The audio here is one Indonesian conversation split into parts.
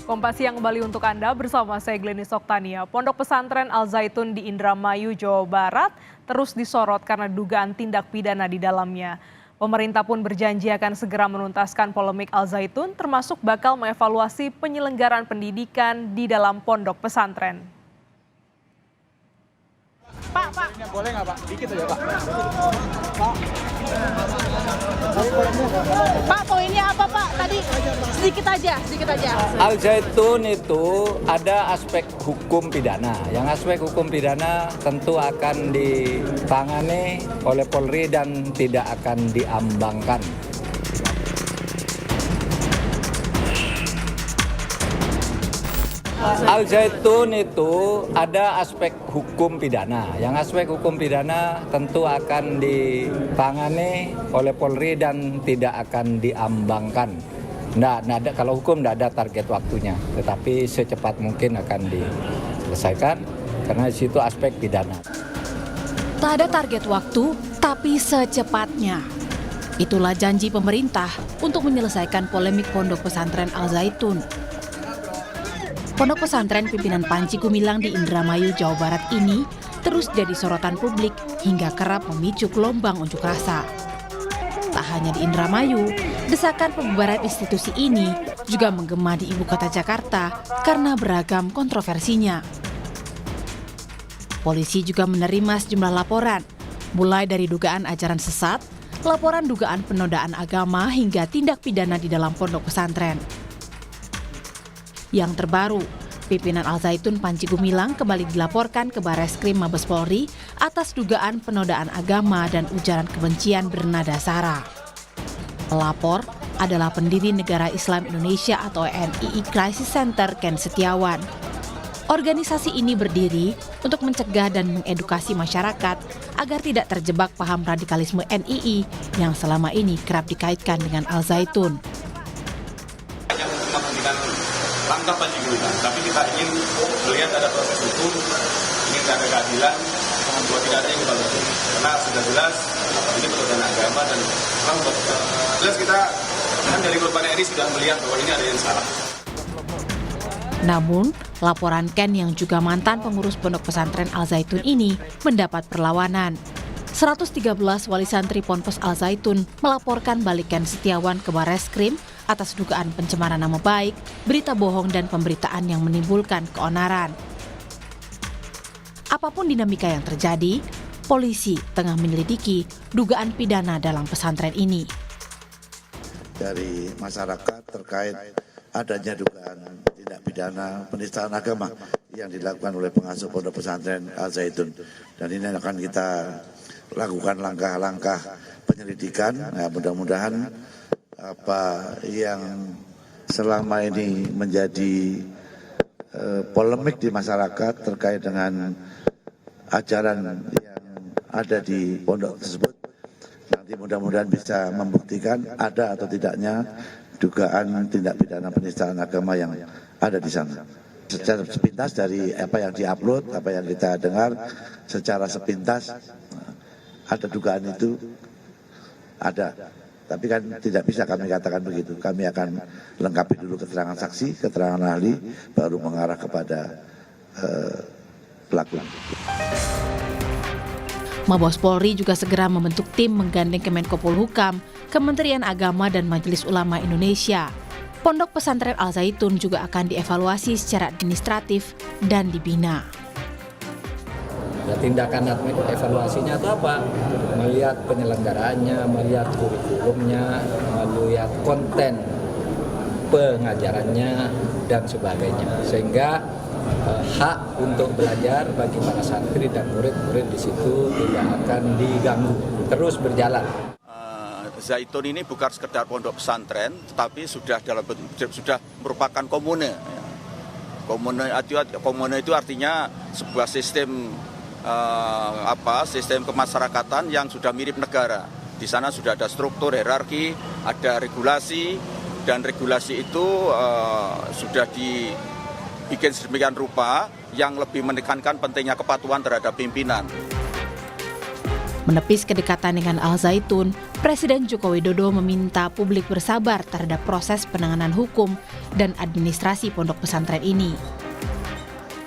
Kompas Siang kembali untuk Anda bersama saya Glenis Oktania. Pondok pesantren Al Zaitun di Indramayu, Jawa Barat terus disorot karena dugaan tindak pidana di dalamnya. Pemerintah pun berjanji akan segera menuntaskan polemik Al Zaitun termasuk bakal mengevaluasi penyelenggaraan pendidikan di dalam pondok pesantren. Pak. Boleh nggak Pak? Dikit aja Pak. Pak, poinnya apa Pak? Tadi sedikit aja. Al Zaitun itu ada aspek hukum pidana. Yang aspek hukum pidana tentu akan ditangani oleh Polri dan tidak akan diambangkan. Al Zaitun itu ada aspek hukum pidana. Yang aspek hukum pidana tentu akan ditangani oleh Polri dan tidak akan diambangkan. Kalau hukum tidak ada target waktunya, tetapi secepat mungkin akan diselesaikan karena di situ aspek pidana. Tak ada target waktu, tapi secepatnya. Itulah janji pemerintah untuk menyelesaikan polemik pondok pesantren Al Zaitun. Pondok pesantren pimpinan Panji Gumilang di Indramayu, Jawa Barat ini terus jadi sorotan publik hingga kerap memicu gelombang unjuk rasa. Tak hanya di Indramayu, desakan pembubaran institusi ini juga menggema di ibu kota Jakarta karena beragam kontroversinya. Polisi juga menerima sejumlah laporan, mulai dari dugaan ajaran sesat, laporan dugaan penodaan agama hingga tindak pidana di dalam pondok pesantren. Yang terbaru, pimpinan Al Zaitun Panji Gumilang kembali dilaporkan ke Barreskrim Mabes Polri atas dugaan penodaan agama dan ujaran kebencian bernada sara. Pelapor adalah pendiri Negara Islam Indonesia atau NII Crisis Center Ken Setiawan. Organisasi ini berdiri untuk mencegah dan mengedukasi masyarakat agar tidak terjebak paham radikalisme NII yang selama ini kerap dikaitkan dengan Al Zaitun. Langkah Panji Gumilang, tapi kita ingin melihat ada proses hukum, ingin ada keadilan, bahwa tidak ada yang kita lakukan. Karena sudah jelas ini penodaan agama dan jelas kita kan dari korban ini sudah melihat bahwa ini ada yang salah. Namun, laporan Ken yang juga mantan pengurus pondok pesantren Al Zaitun ini mendapat perlawanan. 113 wali santri Ponpes Al Zaitun melaporkan balik Ken Setiawan ke Barreskrim atas dugaan pencemaran nama baik, berita bohong dan pemberitaan yang menimbulkan keonaran. Apapun dinamika yang terjadi, polisi tengah menyelidiki dugaan pidana dalam pesantren ini. Dari masyarakat terkait adanya dugaan tindak pidana penistaan agama yang dilakukan oleh pengasuh pondok pesantren Al Zaitun. Dan ini akan kita lakukan langkah-langkah penyelidikan. Nah, mudah-mudahan apa yang selama ini menjadi polemik di masyarakat terkait dengan ajaran yang ada di pondok tersebut, nanti mudah-mudahan bisa membuktikan ada atau tidaknya dugaan tindak pidana penistaan agama yang ada di sana. Secara sepintas dari apa yang diupload, apa yang kita dengar, secara sepintas ada dugaan itu ada. Tapi kan tidak bisa kami katakan begitu. Kami akan lengkapi dulu keterangan saksi, keterangan ahli, baru mengarah kepada pelaku. Mabes Polri juga segera membentuk tim menggandeng Kemenko Polhukam, Kementerian Agama dan Majelis Ulama Indonesia. Pondok pesantren Al Zaitun juga akan dievaluasi secara administratif dan dibina. Ya, tindakan evaluasinya itu apa? Melihat penyelenggaraannya, melihat kurikulumnya, melihat konten pengajarannya dan sebagainya. Sehingga hak untuk belajar bagi para santri dan murid-murid di situ tidak akan diganggu, terus berjalan. Zaitun ini bukan sekedar pondok pesantren, tetapi sudah merupakan komune. Komune itu artinya sebuah sistem sistem kemasyarakatan yang sudah mirip negara. Di sana sudah ada struktur hierarki, ada regulasi, dan regulasi itu sudah dibikin sedemikian rupa yang lebih menekankan pentingnya kepatuhan terhadap pimpinan. Menepis kedekatan dengan Al Zaitun, Presiden Joko Widodo meminta publik bersabar terhadap proses penanganan hukum dan administrasi pondok pesantren ini.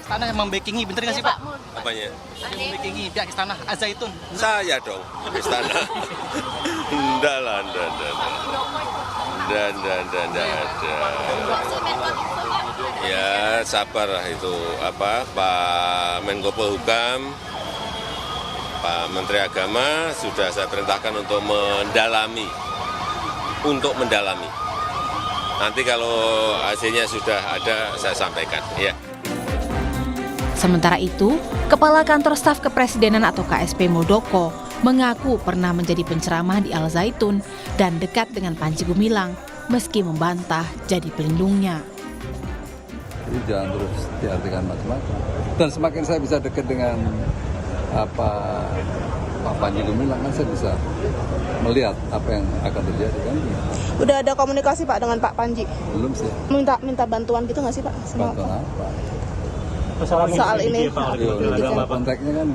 Istana yang membackingi, bener nggak sih Pak? Apanya? Yang membackingi pihak Istana Al Zaitun. Saya dong, istana. Enggak lah, enggak ada. Ya sabar lah itu, Pak Menko Polhukam, Pak Menteri Agama sudah saya perintahkan untuk mendalami. Nanti kalau hasilnya sudah ada, saya sampaikan. Ya. Sementara itu, Kepala Kantor Staf Kepresidenan atau KSP Muldoko mengaku pernah menjadi penceramah di Al Zaitun dan dekat dengan Panji Gumilang, meski membantah jadi pelindungnya. Jadi jangan terus diartikan macam-macam. Dan semakin saya bisa dekat dengan Pak Panji Gumilang, kan saya bisa melihat apa yang akan terjadi kan. Udah ada komunikasi Pak dengan Pak Panji? Belum sih. Minta bantuan gitu nggak sih Pak? Bantuan apa? Soal ini. Kontaknya kan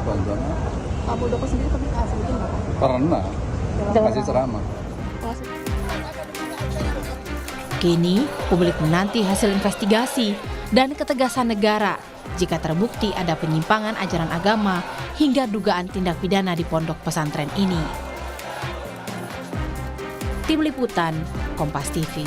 bantuan apa? Pak Muldoko sendiri pernah kasih mungkin nggak Pak? Pernah kasih ceramah. Kini, publik menanti hasil investigasi dan ketegasan negara jika terbukti ada penyimpangan ajaran agama hingga dugaan tindak pidana di pondok pesantren ini. Tim Liputan, Kompas TV.